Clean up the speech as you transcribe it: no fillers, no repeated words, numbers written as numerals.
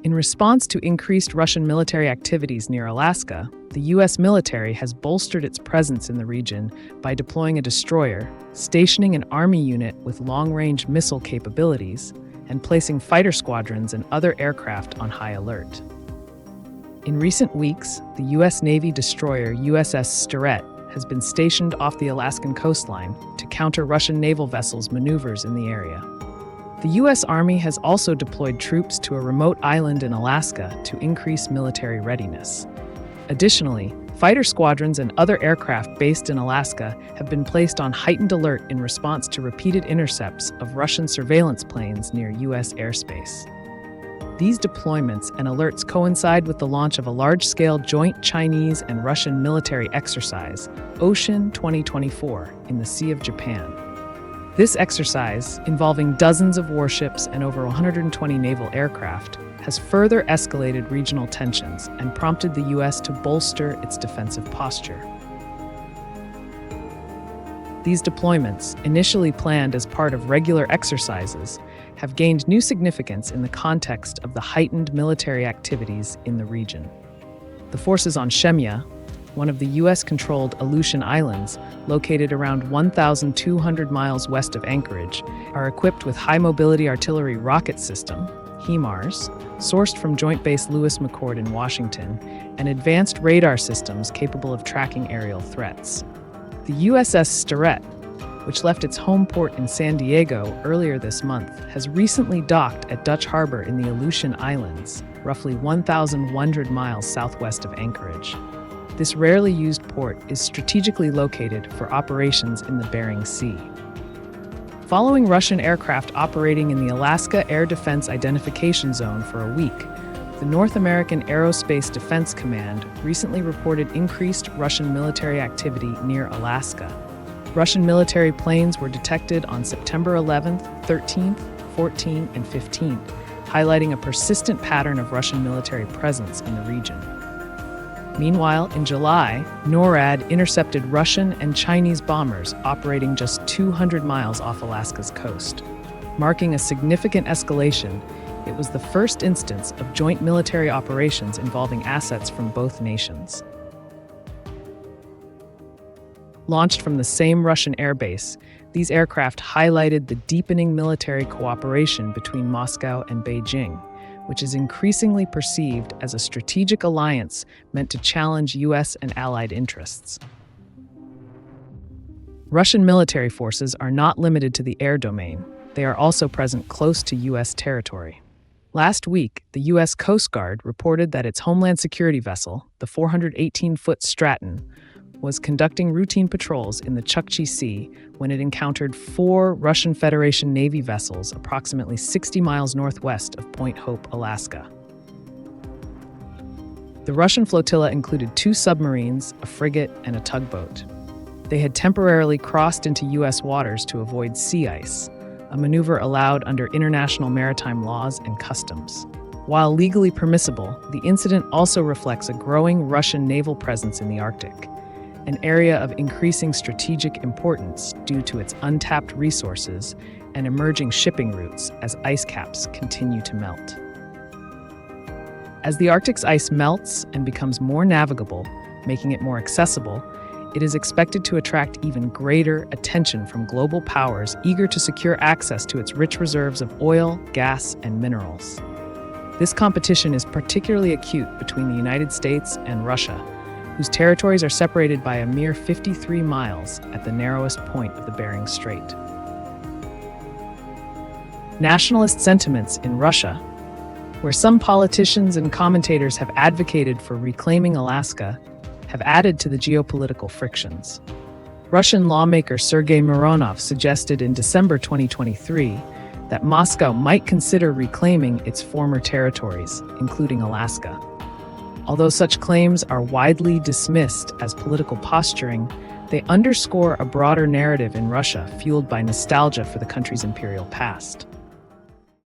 In response to increased Russian military activities near Alaska, the U.S. military has bolstered its presence in the region by deploying a destroyer, stationing an Army unit with long-range missile capabilities, and placing fighter squadrons and other aircraft on high alert. In recent weeks, the U.S. Navy destroyer USS Sterett has been stationed off the Alaskan coastline to counter Russian naval vessels' maneuvers in the area. The U.S. Army has also deployed troops to a remote island in Alaska to increase military readiness. Additionally, fighter squadrons and other aircraft based in Alaska have been placed on heightened alert in response to repeated intercepts of Russian surveillance planes near U.S. airspace. These deployments and alerts coincide with the launch of a large-scale joint Chinese and Russian military exercise, Ocean 2024, in the Sea of Japan. This exercise, involving dozens of warships and over 120 naval aircraft, has further escalated regional tensions and prompted the U.S. to bolster its defensive posture. These deployments, initially planned as part of regular exercises, have gained new significance in the context of the heightened military activities in the region. The forces on Shemya, one of the U.S.-controlled Aleutian Islands, located around 1,200 miles west of Anchorage, are equipped with high-mobility artillery rocket system, HIMARS, sourced from Joint Base Lewis McChord in Washington, and advanced radar systems capable of tracking aerial threats. The USS Sterett, which left its home port in San Diego earlier this month, has recently docked at Dutch Harbor in the Aleutian Islands, roughly 1,100 miles southwest of Anchorage. This rarely used port is strategically located for operations in the Bering Sea. Following Russian aircraft operating in the Alaska Air Defense Identification Zone for a week, the North American Aerospace Defense Command recently reported increased Russian military activity near Alaska. Russian military planes were detected on September 11th, 13th, 14th, and 15th, highlighting a persistent pattern of Russian military presence in the region. Meanwhile, in July, NORAD intercepted Russian and Chinese bombers operating just 200 miles off Alaska's coast. Marking a significant escalation, it was the first instance of joint military operations involving assets from both nations. Launched from the same Russian airbase, these aircraft highlighted the deepening military cooperation between Moscow and Beijing, which is increasingly perceived as a strategic alliance meant to challenge U.S. and allied interests. Russian military forces are not limited to the air domain. They are also present close to U.S. territory. Last week, the U.S. Coast Guard reported that its Homeland Security vessel, the 418-foot Stratton, was conducting routine patrols in the Chukchi Sea when it encountered 4 Russian Federation Navy vessels approximately 60 miles northwest of Point Hope, Alaska. The Russian flotilla included 2 submarines, a frigate, and a tugboat. They had temporarily crossed into U.S. waters to avoid sea ice, a maneuver allowed under international maritime laws and customs. While legally permissible, the incident also reflects a growing Russian naval presence in the Arctic, an area of increasing strategic importance due to its untapped resources and emerging shipping routes as ice caps continue to melt. As the Arctic's ice melts and becomes more navigable, making it more accessible, it is expected to attract even greater attention from global powers eager to secure access to its rich reserves of oil, gas, and minerals. This competition is particularly acute between the United States and Russia, whose territories are separated by a mere 53 miles at the narrowest point of the Bering Strait. Nationalist sentiments in Russia, where some politicians and commentators have advocated for reclaiming Alaska, have added to the geopolitical frictions. Russian lawmaker Sergei Mironov suggested in December 2023 that Moscow might consider reclaiming its former territories, including Alaska. Although such claims are widely dismissed as political posturing, they underscore a broader narrative in Russia fueled by nostalgia for the country's imperial past.